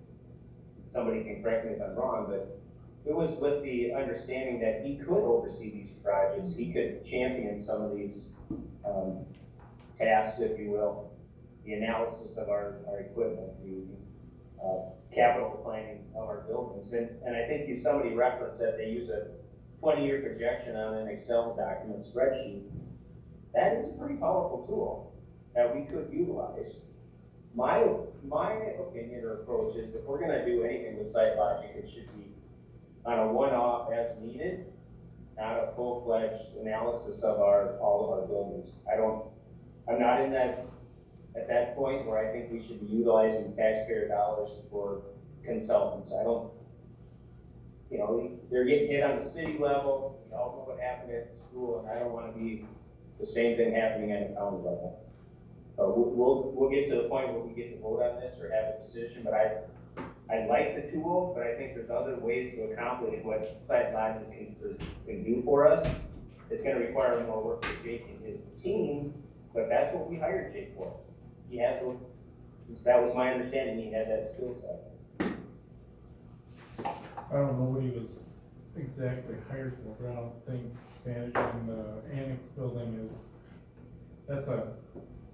somebody can correct me if I'm wrong, but it was with the understanding that he could oversee these projects, he could champion some of these tasks, if you will, the analysis of our equipment, the capital planning of our buildings. And I think somebody referenced that they use a 20-year projection on an Excel document spreadsheet. That is a pretty powerful tool that we could utilize. My opinion or approach is if we're gonna do anything with SiteLogic, it should be on a one-off as needed, not a full-fledged analysis of all of our buildings. I'm not at that point where I think we should be utilizing taxpayer dollars for consultants. They're getting hit on the city level, we all know what happened at the school, and I don't wanna be the same thing happening at the county level. We'll get to the point where we get to vote on this or have a decision, but I like the tool, but I think there's other ways to accomplish what SiteLogic can do for us. It's gonna require more work for Jake and his team, but that's what we hired Jake for. That was my understanding, he had that skill set. I don't know what he was exactly hired for, but I don't think managing the annex building that's a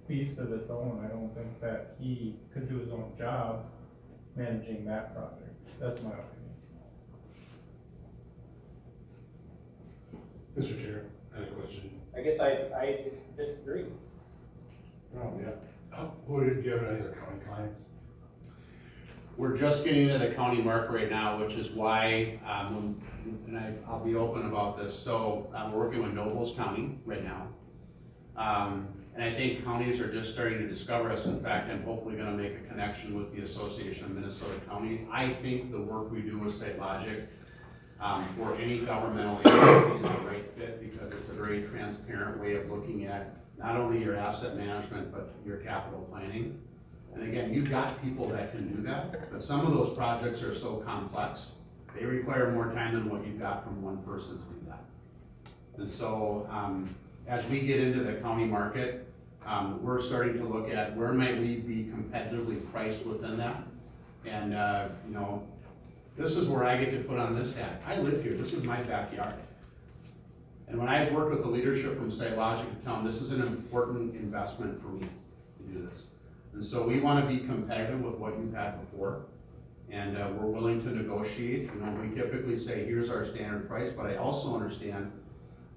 beast of its own. I don't think that he could do his own job managing that project. That's my opinion. Mr. Chair, I had a question. I guess I disagree. Oh, yeah. Do you have any other county clients? We're just getting to the county mark right now, which is why, I'll be open about this. So we're working with Nobles County right now. And I think counties are just starting to discover us. In fact, I'm hopefully gonna make a connection with the Association of Minnesota Counties. I think the work we do with SiteLogic for any governmental agency is a great fit, because it's a very transparent way of looking at not only your asset management, but your capital planning. And again, you've got people that can do that, but some of those projects are so complex, they require more time than what you've got from one person to do that. And so, as we get into the county market, we're starting to look at where might we be competitively priced within that. And, you know, this is where I get to put on this hat. I live here, this is my backyard. And when I've worked with the leadership from SiteLogic to tell them this is an important investment for me to do this. And so we wanna be competitive with what you've had before. And, we're willing to negotiate, you know, we typically say, here's our standard price, but I also understand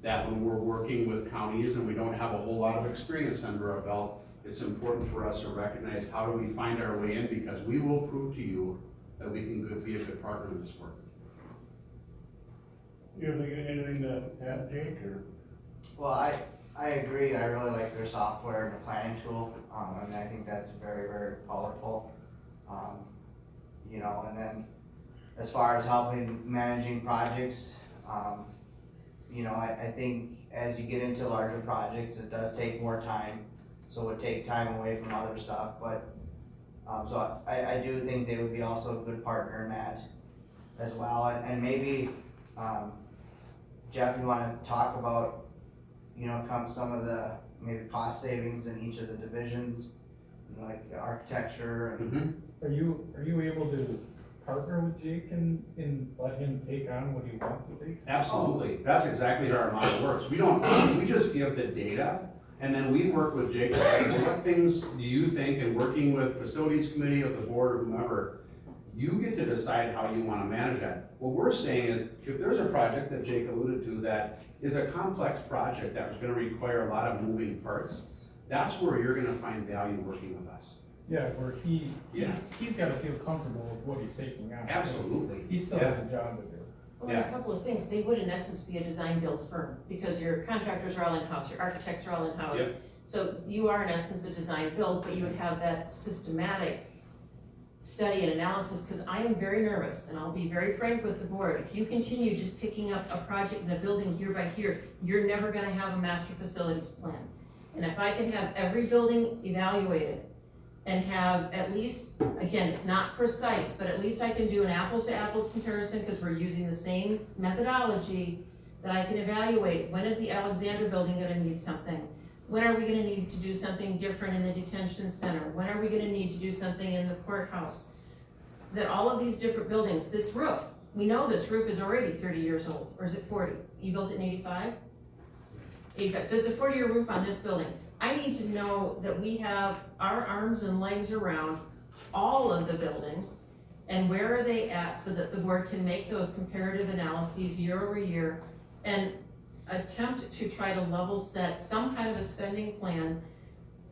that when we're working with counties and we don't have a whole lot of experience under our belt, it's important for us to recognize how do we find our way in, because we will prove to you that we can be a good partner in this work. You have anything to add, Jake, or? Well, I agree, I really like their software and the planning tool, and I think that's very, very powerful. You know, and then as far as helping managing projects, you know, I think as you get into larger projects, it does take more time, so it would take time away from other stuff, but, so I do think they would be also a good partner in that as well, and maybe, Jeff, you wanna talk about, you know, some of the maybe cost savings in each of the divisions, you know, like architecture and. Are you able to partner with Jake and let him take on what he wants to take? Absolutely, that's exactly how our model works. We just give the data, and then we work with Jake, to say, well, what things do you think, and working with facilities committee of the board or whomever, you get to decide how you wanna manage that. What we're saying is, if there's a project that Jake alluded to that is a complex project that was gonna require a lot of moving parts, that's where you're gonna find value working with us. Yeah, where Yeah. he's gotta feel comfortable with what he's taking on. because Absolutely. He still has a job to do. Well, and a couple of things, they would in essence be a design-build firm, because your contractors are all in-house, your architects are all in-house. Yep. So you are in essence a design-build, but you would have that systematic study and analysis, because I am very nervous, and I'll be very frank with the board, if you continue just picking up a project in a building here by here, you're never gonna have a master facilities plan. And if I can have every building evaluated, and have at least, again, it's not precise, but at least I can do an apples to apples comparison, because we're using the same methodology, that I can evaluate, when is the Alexander building gonna need something? When are we gonna need to do something different in the detention center? When are we gonna need to do something in the courthouse? That all of these different buildings, this roof, we know this roof is already 30 years old, or is it 40? You built it in 85? 85, so it's a 40-year roof on this building. I need to know that we have our arms and legs around all of the buildings, and where are they at, so that the board can make those comparative analyses year over year, and attempt to try to level set some kind of a spending plan,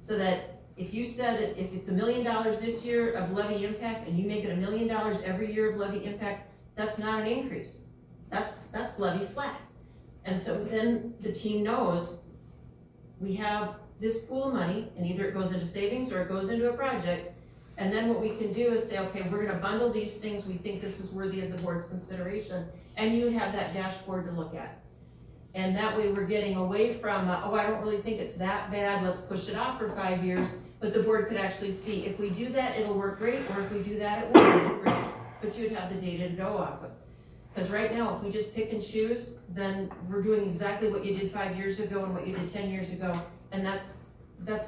so that if you said that if it's $1 million this year of levy impact, and you make it $1 million every year of levy impact, that's not an increase. That's levy flat. And so then the team knows we have this pool of money, and either it goes into savings or it goes into a project, and then what we can do is say, okay, we're gonna bundle these things, we think this is worthy of the board's consideration, and you have that dashboard to look at. And that way we're getting away from, oh, I don't really think it's that bad, let's push it off for 5 years, but the board could actually see, if we do that, it'll work great, or if we do that, it won't work great, but you'd have the data to go off of. Because right now, if we just pick and choose, then we're doing exactly what you did 5 years ago and what you did 10 years ago, and that's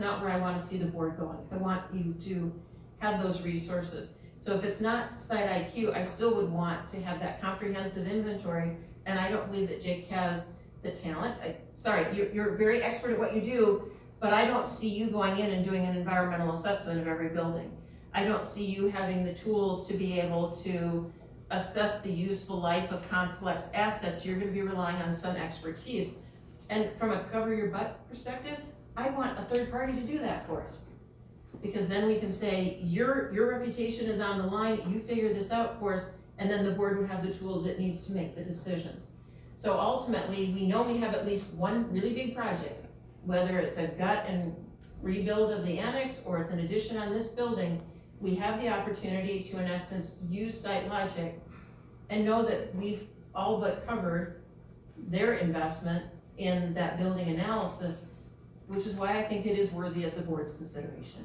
not where I wanna see the board going. I want you to have those resources. So if it's not Site IQ, I still would want to have that comprehensive inventory, and I don't believe that Jake has the talent. Sorry, you're very expert at what you do, but I don't see you going in and doing an environmental assessment of every building. I don't see you having the tools to be able to assess the useful life of complex assets. You're gonna be relying on some expertise. And from a cover your butt perspective, I want a third party to do that for us. Because then we can say, your reputation is on the line, you figure this out for us, and then the board would have the tools it needs to make the decisions. So ultimately, we know we have at least one really big project, whether it's a gut and rebuild of the annex, or it's an addition on this building, we have the opportunity to, in essence, use SiteLogic and know that we've all but covered their investment in that building analysis, which is why I think it is worthy of the board's consideration.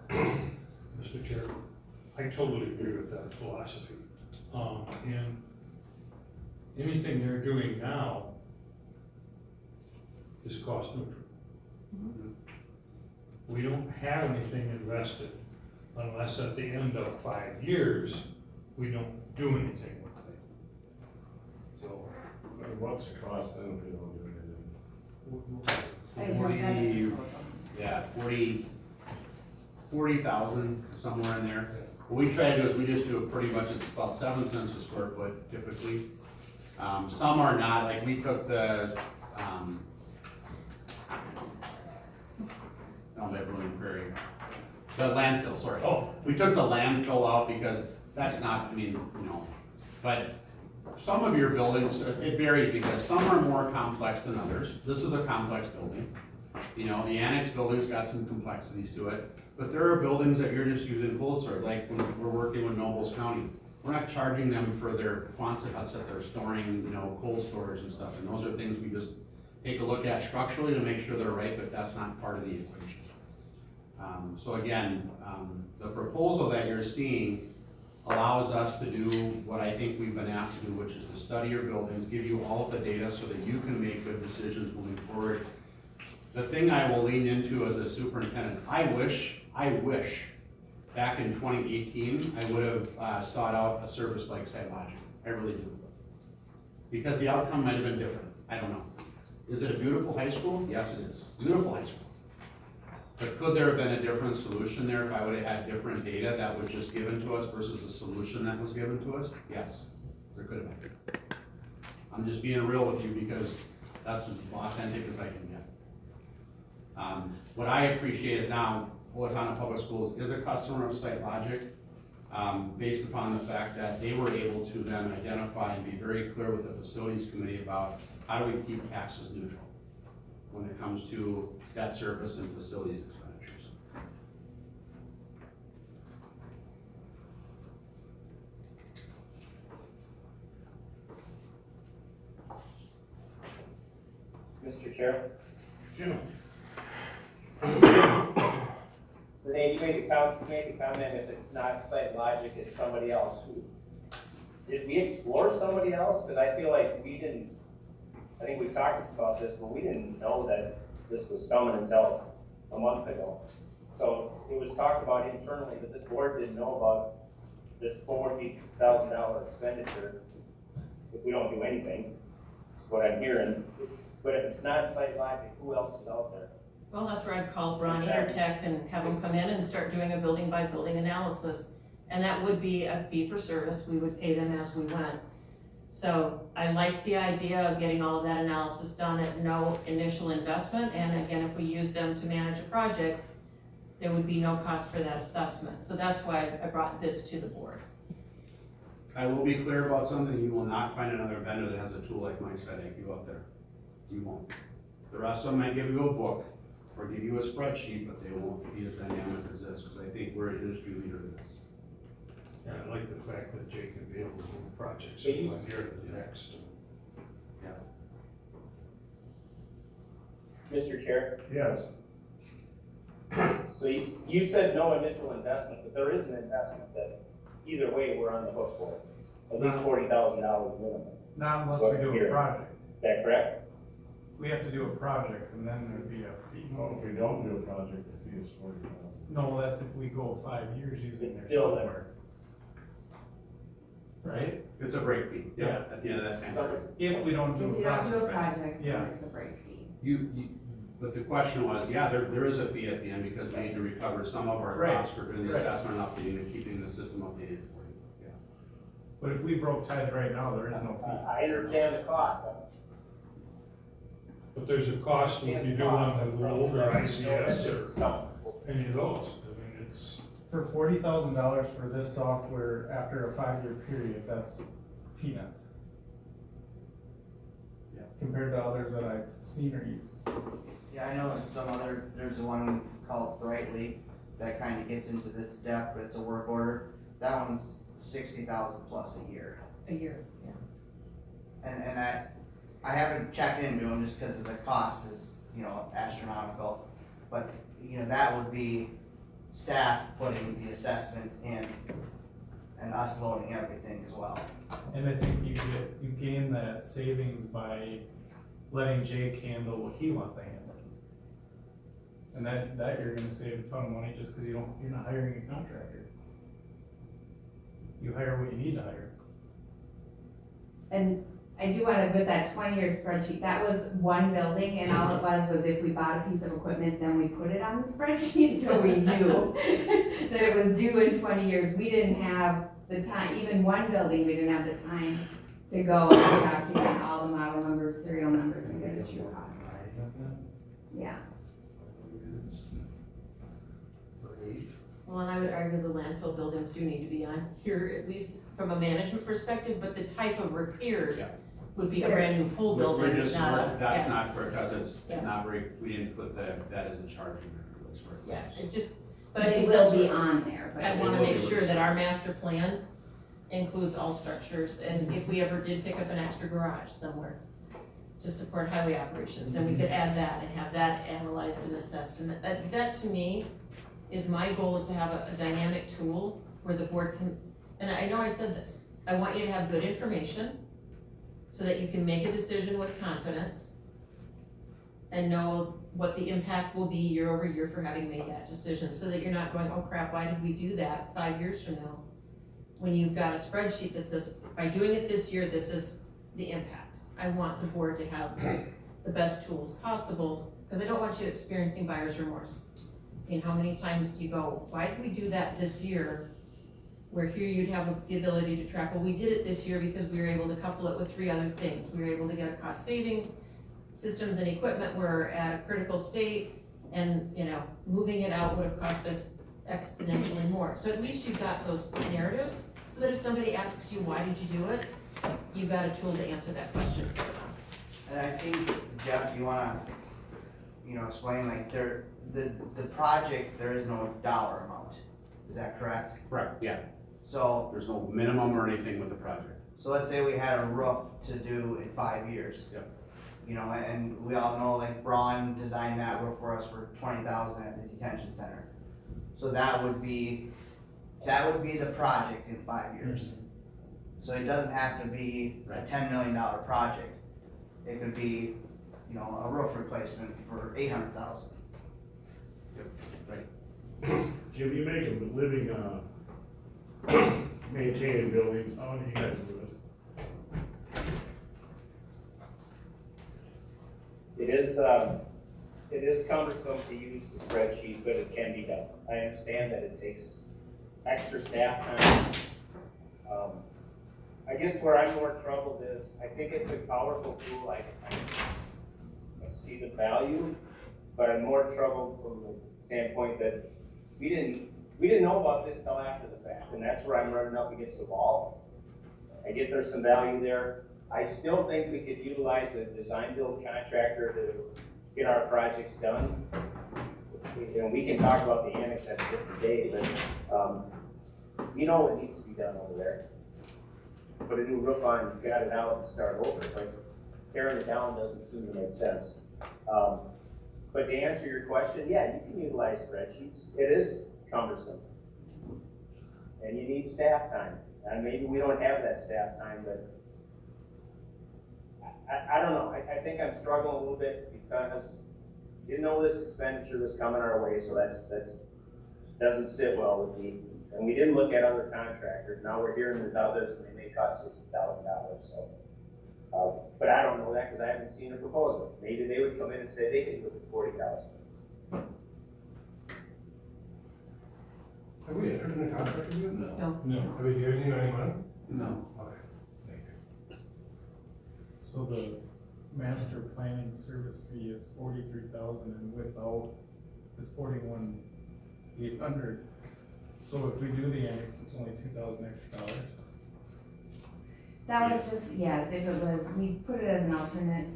Mr. Chair, I totally agree with that philosophy. And anything they're doing now is cost neutral. we don't have anything invested unless at the end of 5 years, we don't do anything with it. So, And what's the cost then if we don't do anything? I have that 40, proposal. yeah, 40,000, somewhere in there. What we try to do is we just do it pretty much, it's about 7 cents a square foot typically. Some are not, like we took the, Blooming Prairie, the landfill, sorry. oh, We took the landfill out because that's not, I mean, but some of your buildings, it varies because some are more complex than others. This is a complex building. The annex building's got some complexities to it, but there are buildings that you're just using cold storage, like when we're working with Nobles County. We're not charging them for their Quonset huts that they're storing, cold storage and stuff, and those are things we just take a look at structurally to make sure they're right, but that's not part of the equation. So again, the proposal that you're seeing allows us to do what I think we've been asked to do, which is to study your buildings, give you all of the data so that you can make good decisions moving forward. The thing I will lean into as a superintendent, I wish, back in 2018, I would have sought out a service like SiteLogic. I really do. Because the outcome might have been different. I don't know. Is it a beautiful high school? Yes, it is. Beautiful high school. But could there have been a different solution there if I would have had different data that was just given to us versus the solution that was given to us? Yes, there could have been. I'm just being real with you because that's as authentic as I can get. What I appreciate is now, Owatonna Public Schools is a customer of SiteLogic, based upon the fact that they were able to then identify and be very clear with the facilities committee about how do we keep taxes neutral when it comes to debt service and facilities expenditures. Mr. Chair? Jim? Renee, you made the comment if it's not SiteLogic, it's somebody else. Did we explore somebody else? Because I feel like we didn't, I think we talked about this, but we didn't know that this was coming until a month ago. So it was talked about internally, but this board didn't know about this $40,000 expenditure if we don't do anything, is what I'm hearing. But if it's not SiteLogic, who else is out there? Well, that's where I'd call Bronny or Tech and have them come in and start doing a building by building analysis. And that would be a fee for service, we would pay them as we went. So I liked the idea of getting all of that analysis done at no initial investment, and again, if we use them to manage a project, there would be no cost for that assessment. So that's why I brought this to the board. I will be clear about something, you will not find another vendor that has a tool like Mike SiteIQ out there. You won't. The rest of them might give you a book or give you a spreadsheet, but they won't be as dynamic as this, because I think we're an industry leader in this. and I like the fact that Jake can be able to move projects from one year to the next. Mr. Chair? Yes. So you said no initial investment, but there is an investment that either way, we're on the hook for, at least $40,000 minimum. Not unless What we do year? a project. Is that correct? We have to do a project and then there'd be a fee. Well, if we don't do a project, the fee is 40,000. No, that's if we go 5 years using their Still software. Right? It's a break fee, yeah, at the end of that time. So- If we don't If do you a don't do a project. project, Yes. there's a break fee. But the question was, yeah, there is a fee at the end because we need to recover some of our Right, costs for doing the right. assessment and updating and keeping the system updated for you, yeah. But if we broke ties right now, there is no fee. I understand the cost. But there's a cost if you do one with older ICS or No. any of those. I mean, it's, For $40,000 for this software after a 5-year period, that's peanuts. Yeah. Compared to others that I've seen or used. Yeah, I know in some other, there's the one called Brightly that kind of gets into this depth, but it's a work order. That one's 60,000 plus a year. A year, yeah. And I haven't checked into them just because of the cost is, astronomical. But, that would be staff putting the assessment in and us loading everything as well. And I think you gain that savings by letting Jake handle what he wants to handle. And that you're gonna save a ton of money just cause you're not hiring a contractor. You hire what you need to hire. And I do wanna, with that 20-year spreadsheet, that was one building, and all it was if we bought a piece of equipment, then we put it on the spreadsheet, so we knew that it was due in 20 years. We didn't have the time, even one building, we didn't have the time to go and document all the model numbers, serial numbers, and get a true cost. Yeah. Well, and I would argue the landfill buildings do need to be on here, at least from a management perspective, but the type of repairs Yeah. would be a brand new pool building, We're just, not a, that's yeah, not, because it's Yeah. not very, we didn't put that as a charge in there. That's where it's- yeah, it just, but I It think will that's be what, on there, but. I just- wanna make sure that our master plan includes all structures, and if we ever did pick up an extra garage somewhere to support highway operations, then we could add that and have that analyzed and assessed, and that to me is my goal, is to have a dynamic tool where the board can, and I know I said this, I want you to have good information so that you can make a decision with confidence and know what the impact will be year over year for having made that decision, so that you're not going, oh crap, why did we do that 5 years from now? When you've got a spreadsheet that says, by doing it this year, this is the impact. I want the board to have the best tools possible, because I don't want you experiencing buyer's remorse. I mean, how many times do you go, why did we do that this year? Where here you'd have the ability to track, well, we did it this year because we were able to couple it with 3 other things. We were able to get a cost savings, systems and equipment were at a critical state, and, moving it out would have cost us exponentially more. So at least you've got those narratives, so that if somebody asks you, why did you do it? You've got a tool to answer that question for them. And I think, Jeff, you wanna, explain, like, the project, there is no dollar amount, is that correct? Correct, yeah. So, There's no minimum or anything with the project. so let's say we had a roof to do in 5 years. Yep. And we all know, like, Braun designed that roof for us for 20,000 at the detention center. So that would be the project in 5 years. So it doesn't have to be a $10 million project. It could be, a roof replacement for 800,000. Jim, you make a living, maintaining buildings, how do you guys do it? It is cumbersome to use the spreadsheet, but it can be done. I understand that it takes extra staff time. I guess where I'm more troubled is, I think it's a powerful tool, I see the value, but I'm more troubled from the standpoint that we didn't know about this till after the fact, and that's where I'm running up against the wall. I get there's some value there. I still think we could utilize a design build contractor to get our projects done. We can talk about the annex at a different day, but, what needs to be done over there. Put a new roof on, got it out and start over, but tearing it down doesn't seem to make sense. But to answer your question, yeah, you can utilize spreadsheets. It is cumbersome. And you need staff time. And maybe we don't have that staff time, but I don't know. I think I'm struggling a little bit because didn't know this expenditure was coming our way, so that's doesn't sit well with me. And we didn't look at other contractors. Now we're hearing there's others and they may cost $60,000, so. But I don't know that because I haven't seen a proposal. Maybe they would come in and say they could do it for $40,000. Have we entered in a contract with them? No. Have we given you any money? No. Okay, thank you. So the master planning service fee is 43,000, and without, it's 41,800. So if we do the annex, it's only 2,000 extra dollars. That was just, yes, if it was, we put it as an alternate,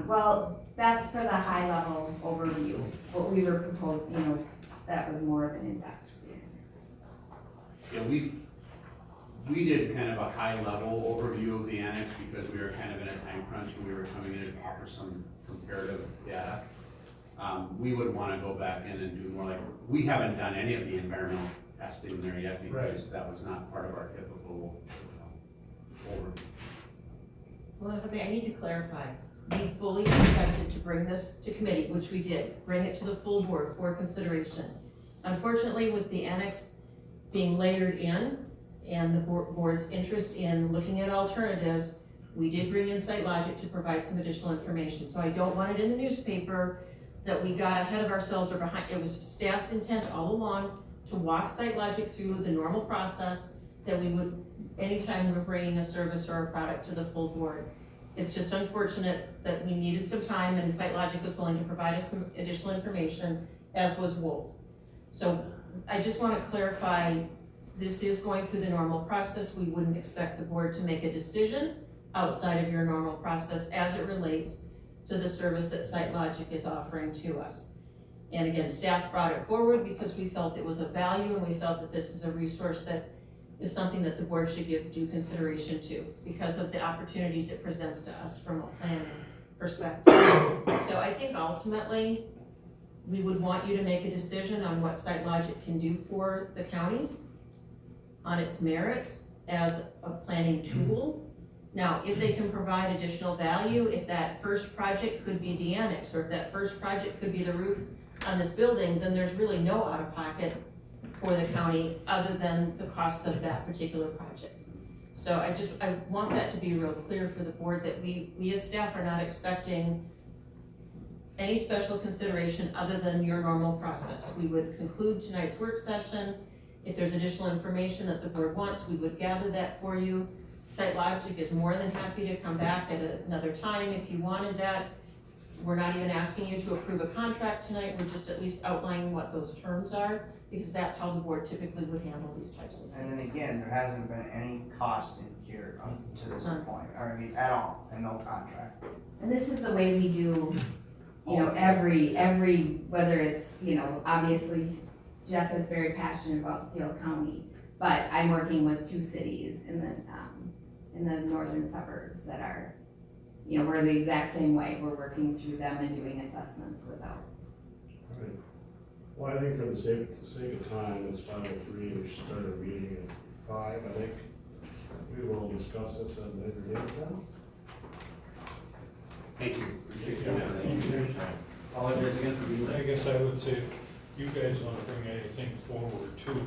well, that's for the high level overview. What we were proposing, that was more of an in-depth. Yeah, we did kind of a high level overview of the annex because we were kind of in a time crunch and we were coming in and offer some comparative data. We would wanna go back in and do more like, we haven't done any of the environmental testing there yet because that was not part of our typical overview. Well, okay, I need to clarify. we fully expected to bring this to committee, which we did, bring it to the full board for consideration. Unfortunately, with the annex being layered in and the board's interest in looking at alternatives, we did bring in SiteLogic to provide some additional information. So I don't want it in the newspaper that we got ahead of ourselves or behind. It was staff's intent all along to walk SiteLogic through the normal process that we would, anytime we're bringing a service or a product to the full board. It's just unfortunate that we needed some time and SiteLogic was willing to provide us some additional information, as was Wolt. So I just want to clarify, this is going through the normal process. We wouldn't expect the board to make a decision outside of your normal process as it relates to the service that SiteLogic is offering to us. And again, staff brought it forward because we felt it was of value and we felt that this is a resource that is something that the board should give due consideration to because of the opportunities it presents to us from a planning perspective. So I think ultimately, we would want you to make a decision on what SiteLogic can do for the county on its merits as a planning tool. Now, if they can provide additional value, if that first project could be the annex, or if that first project could be the roof on this building, then there's really no out-of-pocket for the county other than the costs of that particular project. So I want that to be real clear for the board that we as staff are not expecting any special consideration other than your normal process. We would conclude tonight's work session. If there's additional information that the board wants, we would gather that for you. SiteLogic is more than happy to come back at another time if you wanted that. We're not even asking you to approve a contract tonight, we're just at least outlining what those terms are, because that's how the board typically would handle these types of things. And then again, there hasn't been any cost in here to this point, or I mean, at all, and no contract. And this is the way we do, you know, every, whether it's, you know, obviously Jeff is very passionate about Steele County, but I'm working with 2 cities in the northern suburbs that are, you know, we're the exact same way. We're working through them and doing assessments without. Right. Well, I think for the sake of time, it's 5:03, we should start our meeting at 5, I think. We will discuss this at a later date then. Thank you. Appreciate you. Thank you. Apologize again for being late. I guess I would say, if you guys want to bring anything forward too,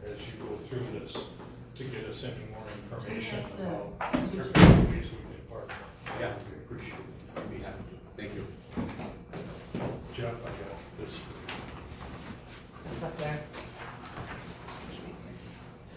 as you go through this, to get us any more information about different ways we can partner. Yeah, we appreciate it. I'd be happy to. Thank you.